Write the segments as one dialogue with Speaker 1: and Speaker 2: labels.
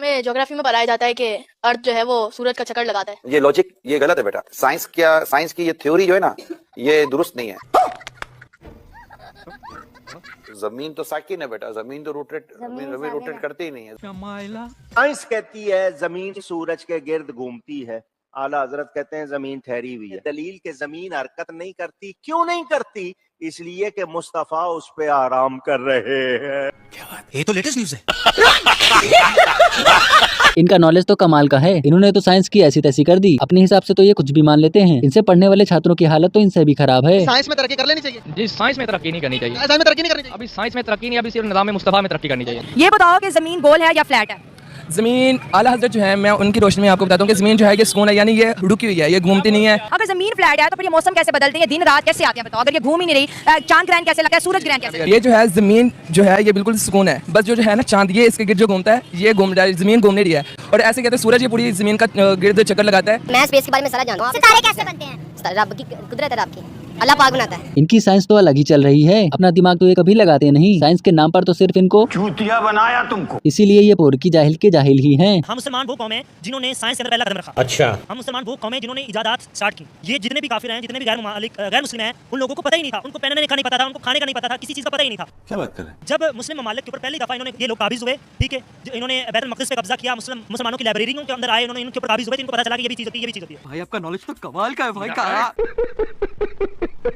Speaker 1: हमें ज्योग्राफी में पढ़ाया जाता है कि अर्थ जो है वो सूरज का चक्कर लगाता है।
Speaker 2: ये लॉजिक ये गलत है बेटा। साइंस की ये थ्योरी जो है ना, ये दुरुस्त नहीं है। जमीन तो साकिन है बेटा, जमीन तो रोटेट करती ही नहीं है।
Speaker 3: साइंस कहती है जमीन सूरज के गिर्द घूमती है, आला हजरत कहते हैं जमीन ठहरी हुई है। दलील के जमीन हरकत नहीं करती, क्यों नहीं करती? इसलिए कि मुस्तफा उस पे आराम कर रहे हैं।
Speaker 4: क्या बात, ये तो लेटेस्ट न्यूज़ है।
Speaker 5: इनका नॉलेज तो कमाल का है। इन्होंने तो साइंस की ऐसी तैसी कर दी, अपने हिसाब से तो ये कुछ भी मान लेते हैं। इनसे पढ़ने वाले छात्रों की हालत तो इनसे भी खराब है।
Speaker 6: साइंस में तरक्की कर लेनी चाहिए।
Speaker 7: जी साइंस में तरक्की नहीं करनी चाहिए।
Speaker 6: साइंस में तरक्की नहीं करनी चाहिए।
Speaker 7: अभी साइंस में तरक्की नहीं, अभी सिर्फ निज़ाम मुस्तफा में तरक्की करनी चाहिए।
Speaker 8: ये बताओ कि जमीन गोल है या फ्लैट है?
Speaker 9: जमीन आला हज़रत जो है, मैं उनकी रोशनी में आपको बताता हूँ कि जमीन जो है ये सुकून है, यानी ये रुकी हुई है, ये घूमती नहीं है।
Speaker 8: अगर जमीन फ्लैट है तो फिर ये मौसम कैसे बदलते हैं, दिन रात कैसे आते हैं बताओ? अगर ये घूम ही नहीं रही, चांद ग्रहण कैसे लगता है, सूरज ग्रहण कैसे?
Speaker 9: ये जो है जमीन जो है ये बिल्कुल सुकून है, बस जो है ना चांद ये इसके गिर्द जो घूमता है, ये घूम रहा है, जमीन घूम नहीं रही है। और ऐसे कहते हैं सूरज ये पूरी जमीन का गिर्द चक्कर लगाता है।
Speaker 10: मैं स्पेस के बारे में सारा जानता हूं। सितारे कैसे बनते हैं? रब की कुदरत है, रब की, अल्लाह पाक बनाता है।
Speaker 5: इनकी साइंस तो अलग ही चल रही है, अपना दिमाग तो ये कभी लगाते नहीं। साइंस के नाम पर तो सिर्फ इनको
Speaker 3: चूतिया बनाया तुमको।
Speaker 5: इसीलिए ये पोर की जाहिल के जाहिल ही हैं।
Speaker 11: हम मुसलमान वो कौम है जिन्होंने साइंस के अंदर पहला कदम रखा।
Speaker 3: अच्छा।
Speaker 11: हम मुसलमान वो कौम है जिन्होंने इजादात स्टार्ट की। ये जितने भी काफिर हैं, जितने भी गैर मुस्लिम हैं, उन लोगों को पता ही नहीं था। उनको पहनने का नहीं पता था, उनको खाने का नहीं पता था, किसी चीज का पता ही नहीं था।
Speaker 3: क्या बात कर रहे हैं?
Speaker 11: जब मुस्लिम ममालिक के ऊपर पहली दफा ये लोग काबिज हुए, ठीक है, इन्होंने बैतुल मक़दिस पे कब्जा किया, मुसलमानों की लाइब्रेरियों के अंदर आए, उन्होंने इनके ऊपर काबिज हुए, इनको पता चला कि ये भी चीज होती है, ये भी चीज होती है।
Speaker 6: भाई आपका नॉलेज तो कमाल का है भाई का।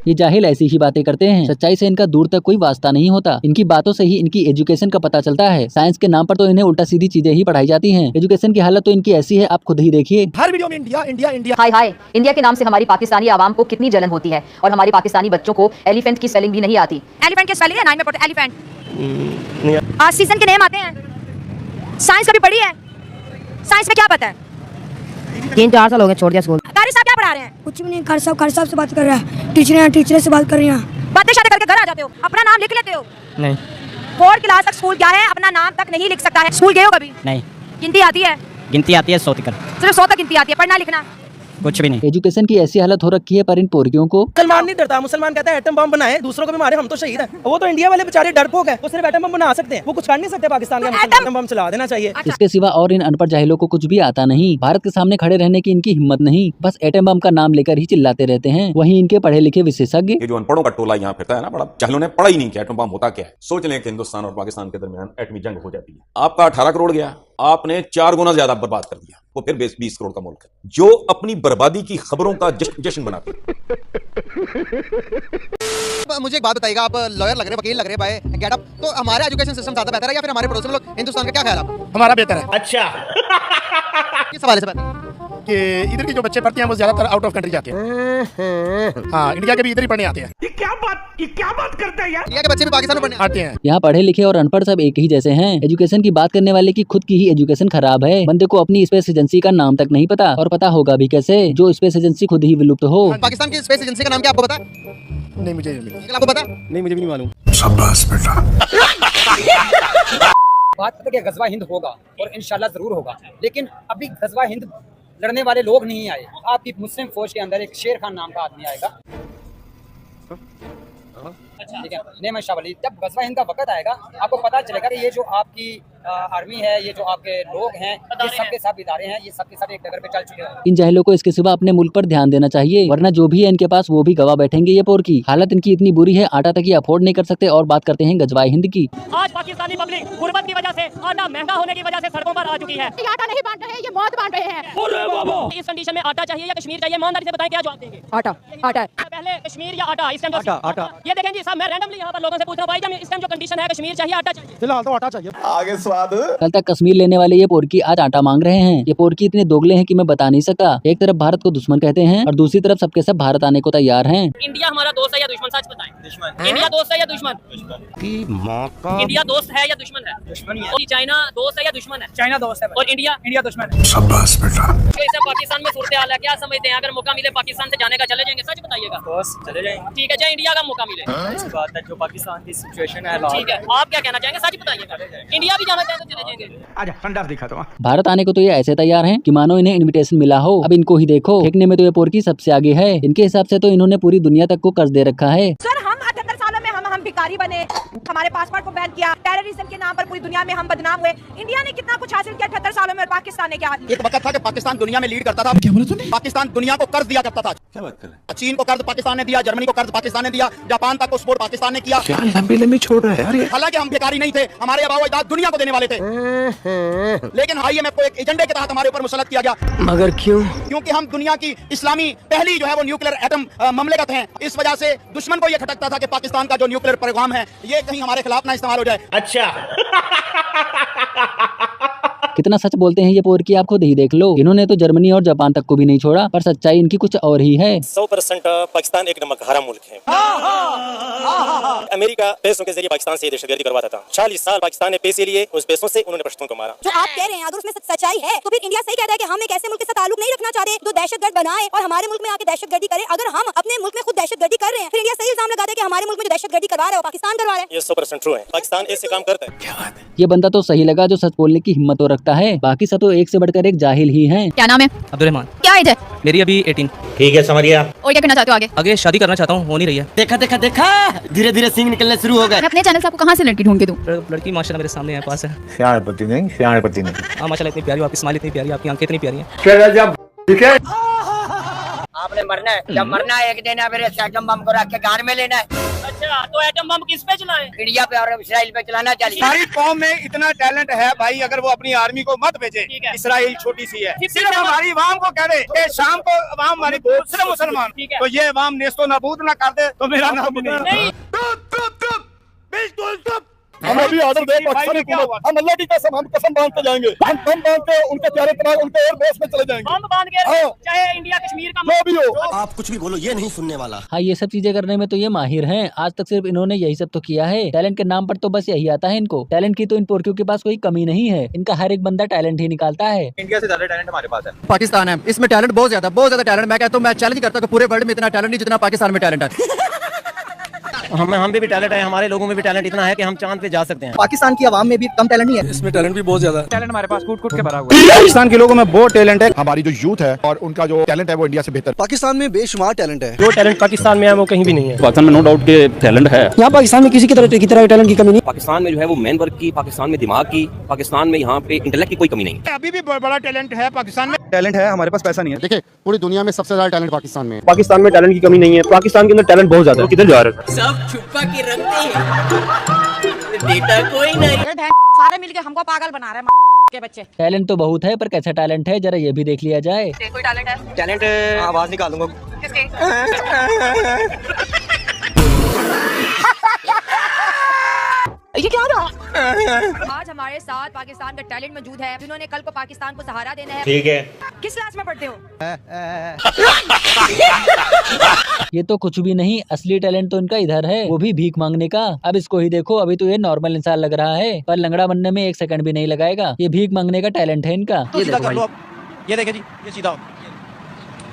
Speaker 5: ये जाहिल ऐसी ही बातें करते हैं, सच्चाई से इनका दूर तक कोई वास्ता नहीं होता। इनकी बातों से ही इनकी एजुकेशन का पता चलता है। साइंस के नाम पर तो इन्हें उल्टा सीधी चीजें ही पढ़ाई जाती हैं। एजुकेशन की हालत तो इनकी ऐसी है, आप खुद ही देखिए।
Speaker 6: हर वीडियो में इंडिया इंडिया इंडिया।
Speaker 8: हाय हाय, इंडिया के नाम से हमारी पाकिस्तानी आवाम को कितनी जलन होती है, और हमारे पाकिस्तानी बच्चों को एलिफेंट की स्पेलिंग भी नहीं आती। एलिफेंट की स्पेलिंग है, नाइन में पढ़ते एलिफेंट। आज सीजन के नेम आते हैं। साइंस कभी पढ़ी है? साइंस में क्या पता है?
Speaker 10: 3-4 साल हो गए छोड़ दिया स्कूल।
Speaker 8: कारी साहब क्या पढ़ा रहे हैं?
Speaker 12: कुछ भी नहीं, कारी साहब से बात कर रहा है। टीचर से बात कर रही हैं।
Speaker 8: बातें शादी करके घर आ जाते हो, अपना नाम लिख लेते हो?
Speaker 7: नहीं।
Speaker 8: 4th क्लास तक स्कूल गया है, अपना नाम तक नहीं लिख सकता है। स्कूल गए हो कभी?
Speaker 7: नहीं।
Speaker 8: गिनती आती है?
Speaker 7: गिनती आती है 100 तक।
Speaker 8: सिर्फ 100 तक गिनती आती है, पढ़ना लिखना
Speaker 7: कुछ भी नहीं।
Speaker 5: एजुकेशन की ऐसी हालत हो रखी है पर इन पोरकियों को
Speaker 9: मुसलमान नहीं डरता। मुसलमान कहता है एटम बम बनाए, दूसरों को भी मारे, हम तो शहीद हैं। वो तो इंडिया वाले बेचारे डरपोक हैं, वो सिर्फ एटम बम बना सकते हैं, वो कुछ कर नहीं सकते। पाकिस्तान के एटम बम चला देना चाहिए।
Speaker 5: इसके सिवा और इन अनपढ़ जाहिलों को कुछ भी आता नहीं। भारत के सामने खड़े रहने की इनकी हिम्मत नहीं, बस एटम बम का नाम लेकर ही चिल्लाते रहते हैं। वहीं इनके पढ़े लिखे विशेषज्ञ,
Speaker 2: ये जो अनपढ़ों का टोला यहाँ फिरता है ना, बड़ा जाहिलों ने पढ़ा ही नहीं कि एटम बम होता क्या है। सोच लें कि हिंदुस्तान और पाकिस्तान के दरमियान एटमी जंग हो जाती है, आपका 18 करोड़ गया, आपने 4 गुना ज्यादा बर्बाद कर दिया। वो फिर 20 करोड़ का मुल्क है जो अपनी बर्बादी की खबरों का जश्न बनाते हैं।
Speaker 6: मुझे एक बात बताइएगा, आप लॉयर लग रहे, वकील लग रहे भाई, गेटअप, तो हमारा एजुकेशन सिस्टम ज्यादा बेहतर है या फिर हमारे पड़ोसी लोग हिंदुस्तान का? क्या ख्याल है? हमारा बेहतर है। अच्छा। किस हवाले से बेहतर? कि इधर के जो बच्चे पढ़ते हैं वो ज्यादातर आउट ऑफ कंट्री जाते हैं। हाँ, इंडिया के भी इधर ही पढ़ने आते हैं। ये क्या बात करते हैं यार? इंडिया के बच्चे भी पाकिस्तान में पढ़ने आते हैं।
Speaker 5: यहाँ पढ़े लिखे और अनपढ़ सब एक ही जैसे हैं। एजुकेशन की बात करने वाले की खुद की ही एजुकेशन खराब है। बंदे को अपनी स्पेस एजेंसी का नाम तक नहीं पता, और पता होगा भी कैसे जो स्पेस एजेंसी खुद ही विलुप्त हो।
Speaker 6: पाकिस्तान की स्पेस एजेंसी का नाम क्या आपको पता है? नहीं, मुझे आपको पता? नहीं, मुझे भी नहीं मालूम।
Speaker 3: शाबाश बेटा।
Speaker 7: बात है कि गज़वा हिंद होगा और इंशाल्लाह जरूर होगा, लेकिन अभी गज़वा हिंद लड़ने वाले लोग नहीं आए। आपकी मुस्लिम फौज के अंदर एक शेर खान नाम का आदमी आएगा, ठीक है, नेम शाह वली। जब गज़वा हिंद का वक्त आएगा, आपको पता चलेगा कि ये जो आपकी आर्मी है, ये जो आपके लोग हैं, ये सबके सब इदारे हैं, ये सबके सब एक डगर पे चल चुके हैं।
Speaker 5: इन जाहिलों को इसके सिवा अपने मुल्क पर ध्यान देना चाहिए, वरना जो भी है इनके पास वो भी गवा बैठेंगे। ये पोर की हालत इनकी इतनी बुरी है, आटा तक ही अफोर्ड नहीं कर सकते, और बात करते हैं गजवाए हिंद की।
Speaker 11: आज पाकिस्तानी पब्लिक गुर्बत की वजह से, आटा महंगा होने की वजह से सड़कों पर आ चुकी है।
Speaker 8: आटा नहीं बांट रहे, ये मौत बांट रहे हैं।
Speaker 11: इस कंडीशन में आटा चाहिए या कश्मीर चाहिए? ईमानदारी से बताएं, क्या जवाब देंगे?
Speaker 8: आटा।
Speaker 11: पहले कश्मीर या आटा? इस टाइम
Speaker 6: आटा।
Speaker 11: ये देखें जी साहब, मैं रैंडमली यहाँ पर लोगों से पूछ रहा हूँ, भाई इस टाइम जो कंडीशन है, कश्मीर चाहिए आटा चाहिए?
Speaker 6: फिलहाल तो आटा चाहिए।
Speaker 3: आगे स्वाद।
Speaker 5: कल तक कश्मीर लेने वाले ये पोरकी आज आटा मांग रहे हैं। ये पोरकी इतने दोगले हैं कि मैं बता नहीं सकता। एक तरफ भारत को दुश्मन कहते हैं और दूसरी तरफ सबके सब भारत आने को तैयार हैं।
Speaker 11: इंडिया हमारा दोस्त है या दुश्मन? सच बताएं। दुश्मन। इंडिया दोस्त है या दुश्मन? इंडिया दोस्त है या दुश्मन है? दुश्मन है। चाइना दोस्त है या दुश्मन है? चाइना दोस्त है। और इंडिया दुश्मन है।
Speaker 3: शाबाश बेटा।
Speaker 11: इसे पाकिस्तान में सूरत हाल है, क्या समझते हैं? अगर मौका मिले पाकिस्तान से जाने का, चले जाएंगे? सच बताइएगा।
Speaker 7: चले जाएंगे।
Speaker 11: ठीक है, चाहे इंडिया का मौका मिले।
Speaker 7: ऐसी बात है, जो पाकिस्तान की सिचुएशन है,
Speaker 11: ठीक है, आप क्या कहना चाहेंगे? सच बताइएगा। इंडिया भी जाना चाहे तो चले जाएंगे।
Speaker 6: आजा संडास दिखा दो।
Speaker 5: भारत आने को तो ये ऐसे तैयार हैं कि मानो इन्हें इनविटेशन मिला हो। अब इनको ही देखो, फेंकने में तो ये पोरकी सबसे आगे है। इनके हिसाब से तो इन्होंने पूरी दुनिया तक को कर्ज दे रखा है।
Speaker 8: सर हम 78 सालों में हम भिखारी बने, हमारे पासपोर्ट को बैन किया, टेररिज्म के नाम पर पूरी दुनिया में हम बदनाम हुए। इंडिया ने कितना कुछ हासिल किया 78 सालों में, और पाकिस्तान ने क्या?
Speaker 6: एक वक्त था कि पाकिस्तान दुनिया में लीड करता था। क्या बोला तूने? पाकिस्तान दुनिया को कर्ज दिया करता था।
Speaker 2: क्या बात कर रहे हैं?
Speaker 6: चीन को कर्ज पाकिस्तान ने दिया, जर्मनी को कर्ज पाकिस्तान ने दिया, जापान तक को सपोर्ट पाकिस्तान ने किया।
Speaker 2: क्या लंबी छोड़ रहा है यार ये?
Speaker 6: हालांकि हम भिखारी नहीं थे, हमारे आबा अजदाद दुनिया को देने वाले थे, लेकिन IMF को एक एजेंडे के तहत हमारे ऊपर मुसल्लत किया गया।
Speaker 5: मगर क्यों?
Speaker 6: क्योंकि हम दुनिया की इस्लामी पहली जो है वो न्यूक्लियर एटम ममलिकत हैं। इस वजह से दुश्मन को ये खटकता था कि पाकिस्तान का जो न्यूक्लियर प्रोग्राम है ये कहीं हमारे खिलाफ ना इस्तेमाल हो जाए।
Speaker 11: अच्छा
Speaker 5: कितना सच बोलते हैं ये पोर की आप खुद ही देख लो। इन्होंने तो जर्मनी और जापान तक को भी नहीं छोड़ा, पर सच्चाई इनकी कुछ और ही है।
Speaker 4: 100% पाकिस्तान एक नमक हराम मुल्क है। अमेरिका पैसों के जरिए पाकिस्तान से दहशतगर्दी करवाता था। 40 साल पाकिस्तान ने पैसे लिए, उस पैसों से उन्होंने पश्तून को मारा।
Speaker 8: जो आप कह रहे हैं अगर उसमें सच्चाई है तो फिर इंडिया सही कहता है कि हम एक ऐसे मुल्क के साथ ताल्लुक नहीं रखना चाहते जो दहशतगर्द बनाए और हमारे मुल्क में आके दहशतगर्दी करे। अगर हम अपने मुल्क में खुद दहशतगर्दी कर रहे हैं फिर इंडिया सही इल्जाम लगाता है कि हमारे मुल्क में जो दहशतगर्दी करवा रहा है वो पाकिस्तान करवा रहा है।
Speaker 4: ये 100% ट्रू है, पाकिस्तान ऐसे काम करता है।
Speaker 2: क्या बात है?
Speaker 5: ये बंदा तो सही लगा जो सच बोलने की हिम्मत तो रखता है, बाकी सब तो एक से बढ़कर एक जाहिल ही हैं।
Speaker 8: क्या नाम है?
Speaker 9: अब्दुलरहमान।
Speaker 8: क्या एज है?
Speaker 9: मेरी अभी 18।
Speaker 11: ठीक है, समझ गया।
Speaker 8: और क्या करना चाहते हो आगे?
Speaker 9: आगे शादी करना चाहता हूँ, हो नहीं रही है।
Speaker 7: देखा देखा देखा, धीरे धीरे सींग निकलने शुरू हो गए।
Speaker 8: मैं अपने चैनल से आपको कहाँ से लड़की ढूंढ के दूं?
Speaker 9: लड़की माशाल्लाह मेरे सामने है, पास है।
Speaker 2: श्याणपति नहीं।
Speaker 9: हाँ माशाल्लाह इतनी प्यारी, आपकी स्माइल इतनी प्यारी, आपकी आंखें इतनी प्यारी हैं।
Speaker 7: आपने मरना है, जब मरना है एक दिन फिर एटम बम को रख के गान में लेना है।
Speaker 11: अच्छा, तो एटम बम किस पे चलाएं?
Speaker 7: इंडिया पे और इसराइल पे चलाना चाहिए।
Speaker 6: सारी कौम में इतना टैलेंट है भाई, अगर वो अपनी आर्मी को मत भेजे।
Speaker 11: ठीक है।
Speaker 6: इसराइल छोटी सी है,
Speaker 11: 50
Speaker 6: सिर्फ हमारी अवाम को कह दे कि शाम को अवाम हमारी दूसरे मुसलमान,
Speaker 11: ठीक है।
Speaker 6: तो ये अवाम नेस्तो नाबूद ना कर दे तो मेरा नाम भी
Speaker 11: नहीं।
Speaker 6: बिल्कुल हमें भी ऑर्डर दे पाकिस्तानी हुकूमत, हम अल्लाह की कसम, हम कसम बांध के जाएंगे, हम बम बांध के उनके प्यारे तमाम उनके एयरबेस में चले जाएंगे।
Speaker 11: बम बांध के,
Speaker 6: हाँ।
Speaker 11: चाहे इंडिया कश्मीर का
Speaker 6: जो भी हो।
Speaker 4: आप कुछ भी बोलो, ये नहीं सुनने वाला।
Speaker 5: हाँ, ये सब चीजें करने में तो ये माहिर हैं। आज तक सिर्फ इन्होंने यही सब तो किया है। टैलेंट के नाम पर तो बस यही आता है इनको। टैलेंट की तो इन पोरकियों के पास कोई कमी नहीं है, इनका हर एक बंदा टैलेंट ही निकालता है।
Speaker 6: इंडिया से ज्यादा टैलेंट हमारे पास है।
Speaker 9: पाकिस्तान है, इसमें टैलेंट बहुत ज्यादा टैलेंट। मैं कहता हूँ, मैं चैलेंज करता हूँ कि पूरे वर्ल्ड में इतना टैलेंट नहीं जितना पाकिस्तान में टैलेंट है।
Speaker 7: हम भी टैलेंट है, हमारे लोगों में भी टैलेंट इतना है कि हम चांद पे जा सकते हैं।
Speaker 9: पाकिस्तान की आवाम में भी कम टैलेंट नहीं है,
Speaker 6: इसमें टैलेंट भी बहुत ज्यादा है।
Speaker 9: टैलेंट हमारे पास कूट के भरा हुआ है।
Speaker 6: पाकिस्तान के लोगों में बहुत टैलेंट है। हमारी जो यूथ है और उनका जो टैलेंट है वो इंडिया से बेहतर।
Speaker 4: पाकिस्तान में बेशुमार टैलेंट है।
Speaker 7: जो टैलेंट पाकिस्तान में है वो कहीं भी नहीं है।
Speaker 2: पाकिस्तान में नो डाउट के टैलेंट है।
Speaker 9: यहाँ पाकिस्तान में किसी की तरह टैलेंट की कमी नहीं।
Speaker 4: पाकिस्तान में जो है वो मैन वर्क की, पाकिस्तान में दिमाग की, पाकिस्तान में यहाँ पे इंटेलेक्ट की कोई कमी नहीं।
Speaker 6: अभी भी बड़ा टैलेंट है पाकिस्तान में।
Speaker 9: टैलेंट है, हमारे पास पैसा नहीं है।
Speaker 6: देखिए पूरी दुनिया में सबसे ज्यादा टैलेंट पाकिस्तान में है।
Speaker 9: पाकिस्तान में टैलेंट की कमी नहीं है, पाकिस्तान के अंदर टैलेंट बहुत ज्यादा है। किधर जा रहे हैं?
Speaker 11: सब छुपा के रखते हैं, बेटा कोई नहीं।
Speaker 8: सारे मिलके हमको पागल बना रहे हैं के बच्चे।
Speaker 5: टैलेंट तो बहुत है, पर कैसा टैलेंट है जरा ये भी देख लिया जाए।
Speaker 8: कोई टैलेंट है?
Speaker 7: टैलेंट आवाज निकाल दूंगा।
Speaker 8: किसके? ये क्या हो रहा? आज हमारे साथ पाकिस्तान का टैलेंट मौजूद है, जिन्होंने कल को पाकिस्तान को सहारा देना है।
Speaker 11: ठीक है।
Speaker 8: किस क्लास में पढ़ते हो?
Speaker 5: ये तो कुछ भी नहीं, असली टैलेंट तो इनका इधर है, वो भी भीख मांगने का। अब इसको ही देखो, अभी तो ये नॉर्मल इंसान लग रहा है, पर लंगड़ा बनने में 1 सेकंड भी नहीं लगाएगा। ये भीख मांगने का टैलेंट है इनका।
Speaker 6: ये देखो भाई, ये देखे जी, ये सीधा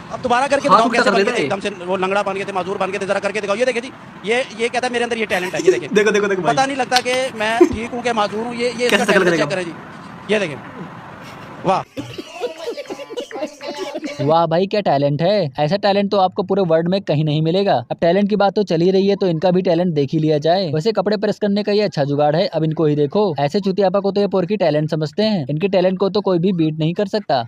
Speaker 6: अब दोबारा करके दिखाओ कैसे बन गए थे, एकदम से वो लंगड़ा बन गए थे, माजूर बन गए थे। जरा करके दिखाओ। ये देखे जी, ये कहता है मेरे अंदर ये टैलेंट है। ये देखे, देखो पता नहीं लगता कि मैं ठीक हूँ कि माजूर हूँ। ये इसका टैलेंट चेक करें जी। ये देखें, वाह
Speaker 5: वाह भाई, क्या टैलेंट है। ऐसा टैलेंट तो आपको पूरे वर्ल्ड में कहीं नहीं मिलेगा। अब टैलेंट की बात तो चली रही है तो इनका भी टैलेंट देख ही लिया जाए। वैसे कपड़े प्रेस करने का ये अच्छा जुगाड़ है। अब इनको ही देखो, ऐसे चुतियापा को तो ये पोर की टैलेंट समझते हैं। इनके टैलेंट को तो कोई भी बीट नहीं कर सकता।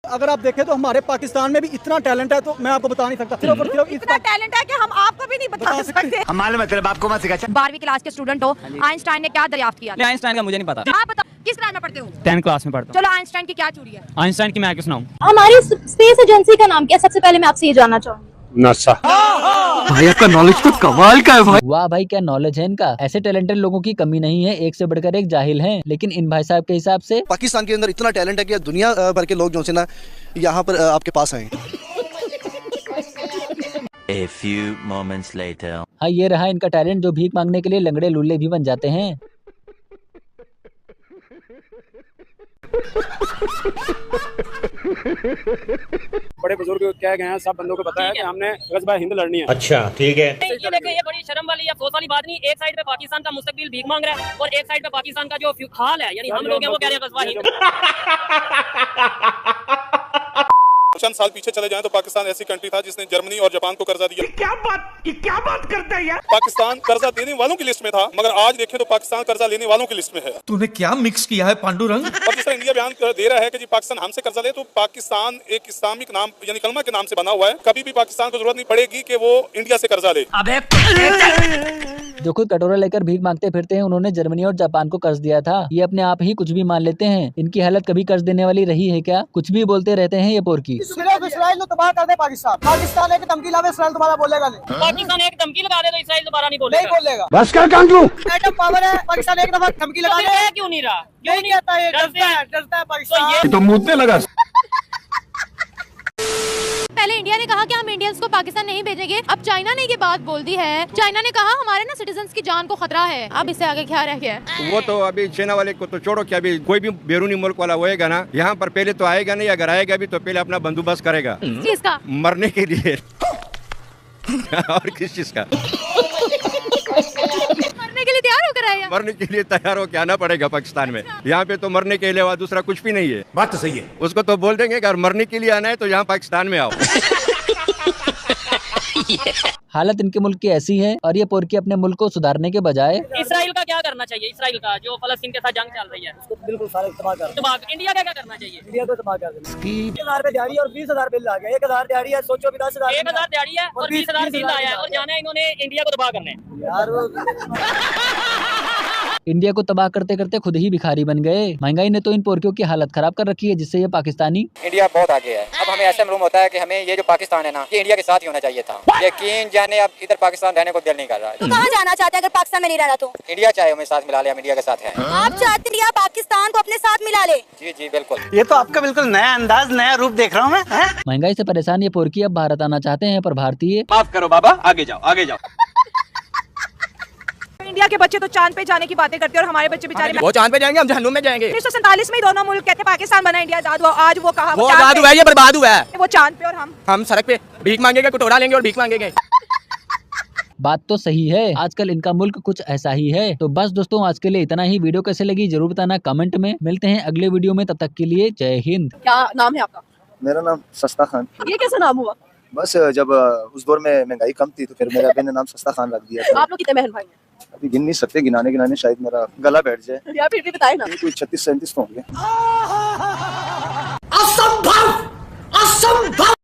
Speaker 9: अगर आप देखें तो हमारे पाकिस्तान में भी इतना टैलेंट है तो मैं आपको बता नहीं सकता। सिर्फ और सिर्फ
Speaker 8: इतना टैलेंट है कि हम आपको भी नहीं बता सकते।
Speaker 6: हमारे मतलब आपको मत सिखा।
Speaker 8: 12वीं क्लास के स्टूडेंट हो, आइंस्टाइन ने क्या दरियाफ्त किया?
Speaker 9: आइंस्टाइन का मुझे नहीं पता।
Speaker 8: आप बताओ किस क्लास में पढ़ते हो?
Speaker 9: 10 क्लास में पढ़ता
Speaker 8: चलो आइंस्टाइन की क्या चोरी है?
Speaker 9: हूँ। आइंस्टाइन की मैं क्या सुनाऊं?
Speaker 10: हमारी स्पेस एजेंसी का नाम क्या? सबसे पहले मैं आपसे ये जानना चाहूंगी।
Speaker 6: नशा।
Speaker 9: भाई आपका नॉलेज तो कमाल का है भाई।
Speaker 5: वाह भाई, क्या नॉलेज है इनका। ऐसे टैलेंटेड लोगों की कमी नहीं है, एक से बढ़कर एक जाहिल हैं। लेकिन इन भाई साहब के हिसाब से
Speaker 4: पाकिस्तान के अंदर इतना टैलेंट है कि दुनिया भर के लोग जो से ना यहाँ पर आपके पास आए।
Speaker 13: A few moments later.
Speaker 5: हाँ, ये रहा इनका टैलेंट, जो भीख मांगने के लिए लंगड़े लुल्ले भी बन जाते हैं।
Speaker 6: बड़े बुजुर्ग कह गए हैं, सब बंदों को पता है कि हमने गज़वा हिंद लड़नी है।
Speaker 11: अच्छा ठीक है। ये देखिए, ये बड़ी शर्म वाली या अफसोस वाली बात नहीं। एक साइड पे पाकिस्तान का मुस्तकबिल भीख मांग रहा है और एक साइड पे पाकिस्तान का जो हाल है, यानी हम लोग हैं, वो कह रहे हैं गज़वा हिंद।
Speaker 14: चंद साल पीछे चले जाएं तो पाकिस्तान ऐसी कंट्री था जिसने जर्मनी और जापान को कर्जा दिया। क्या बात करता है यार। पाकिस्तान कर्जा देने वालों की लिस्ट में था, मगर आज देखें तो पाकिस्तान कर्जा लेने वालों की लिस्ट में है।
Speaker 15: तूने क्या मिक्स किया है पांडुरंग?
Speaker 14: और जिस तरह इंडिया बयान दे रहा है कि जी पाकिस्तान हमसे कर्जा ले, तो पाकिस्तान एक इस्लामिक नाम यानी कलमा के नाम से बना हुआ है। कभी भी पाकिस्तान को जरूरत नहीं पड़ेगी कि वो इंडिया से कर्जा ले।
Speaker 5: जो खुद कटोरा लेकर भीख मांगते फिरते हैं, उन्होंने जर्मनी और जापान को कर्ज दिया था। ये अपने आप ही कुछ भी मान लेते हैं। इनकी हालत कभी कर्ज देने वाली रही है क्या? कुछ भी बोलते रहते हैं ये पोरकी।
Speaker 6: इसराइल तबाह कर दे पाकिस्तान एक धमकी लावे, इसराइल तुम्हारा बोलेगा नहीं।
Speaker 11: पाकिस्तान एक धमकी लगा दे तो इसराइल दोबारा नहीं बोलेगा।
Speaker 6: बस कर कांटू। एटम पावर है, पाकिस्तान एक दफा धमकी लगा दे।
Speaker 11: क्यों नहीं रहा?
Speaker 6: क्यों नहीं आता है? डरता है पाकिस्तान।
Speaker 15: तो मुझसे लगा।
Speaker 10: पहले इंडिया ने कहा कि हम इंडियंस को पाकिस्तान नहीं भेजेंगे, अब चाइना ने ये बात बोल दी है। चाइना ने कहा हमारे ना सिटीजन्स की जान को खतरा है। अब इससे आगे क्या रह गया है?
Speaker 16: वो तो अभी चाइना वाले को तो छोड़ो, क्या अभी कोई भी बैरूनी मुल्क वाला होएगा ना, यहाँ पर पहले तो आएगा नहीं, अगर आएगा भी तो पहले अपना बंदोबस्त करेगा
Speaker 10: चीज का
Speaker 16: मरने के लिए। और किस चीज का?
Speaker 10: मरने के लिए तैयार होकर आएगा।
Speaker 16: मरने के लिए तैयार होकर आना पड़ेगा पाकिस्तान में। यहाँ पे तो मरने के अलावा दूसरा कुछ भी नहीं है।
Speaker 15: बात तो सही है।
Speaker 16: उसको तो बोल देंगे अगर मरने के लिए आना है तो यहाँ पाकिस्तान में आओ।
Speaker 5: हालत इनके मुल्क की ऐसी है और ये पोरकी अपने मुल्क को सुधारने के बजाय
Speaker 11: इसराइल का क्या करना चाहिए? इसराइल का जो फलस्तीन के साथ जंग चल रही है उसको बिल्कुल सारे तबाह कर। इंडिया का क्या करना चाहिए? इंडिया को तबाह कर देना। 1000 पे दिहाड़ी और 20,000 बिल आ गया। 1000 दिहाड़ी है, सोचो 10,000 1000 दिहाड़ी है और 20,000 बिल आया है और जाना है इन्होंने इंडिया को तबाह करने।
Speaker 5: इंडिया को तबाह करते करते खुद ही भिखारी बन गए। महंगाई ने तो इन पोरकियों की हालत खराब कर रखी है, जिससे ये पाकिस्तानी
Speaker 7: इंडिया बहुत आगे है। अब हमें ऐसा मालूम होता है कि हमें ये जो पाकिस्तान है ना, ये इंडिया के साथ ही होना चाहिए था। यकीन जाने अब इधर पाकिस्तान रहने को दिल नहीं कर रहा है।
Speaker 10: कहाँ जाना चाहते हैं अगर पाकिस्तान में नहीं रहना तो?
Speaker 7: इंडिया चाहे हमें साथ मिला ले, हम इंडिया के साथ हैं।
Speaker 10: आप चाहते हैं पाकिस्तान को अपने साथ मिला ले?
Speaker 7: जी जी बिल्कुल।
Speaker 6: ये तो आपका बिल्कुल नया अंदाज, नया रूप देख रहा हूँ मैं।
Speaker 5: महंगाई से परेशान ये पोरकी अब भारत आना चाहते हैं, पर भारतीय
Speaker 6: माफ करो बाबा, आगे जाओ आगे जाओ।
Speaker 8: इंडिया के बच्चे तो चांद पे जाने की बातें करते हैं और हमारे बच्चे बेचारे
Speaker 9: वो चांद पे जाएंगे, हम जहन्नुम में जाएंगे।
Speaker 8: 1947 में ही दोनों मुल्क कहते पाकिस्तान बना, इंडिया आजाद हुआ। आज वो कहा
Speaker 9: वो आजाद हुआ है, ये बर्बाद हुआ है।
Speaker 8: वो चांद पे और हम
Speaker 9: सड़क पे भीख मांगेंगे, कटोरा लेंगे और भीख मांगेंगे।
Speaker 5: बात तो सही है, आजकल इनका मुल्क कुछ ऐसा ही है। तो बस दोस्तों, आज के लिए इतना ही। वीडियो कैसे लगी जरूर बताना कमेंट में। मिलते हैं अगले वीडियो में, तब तक के लिए जय हिंद।
Speaker 8: क्या नाम है आपका?
Speaker 6: मेरा नाम सस्ता खान।
Speaker 8: ये कैसा नाम हुआ?
Speaker 6: बस जब उस दौर में महंगाई कम थी तो फिर मेरे अभी ने नाम सस्ता खान रख दिया था।
Speaker 8: आप लोग कितने बहन भाई हैं?
Speaker 6: अभी गिन नहीं सकते, गिनाने शायद मेरा गला बैठ जाए।
Speaker 8: या फिर भी बताए ना।
Speaker 6: कोई 36-37 होंगे।
Speaker 15: असंभव।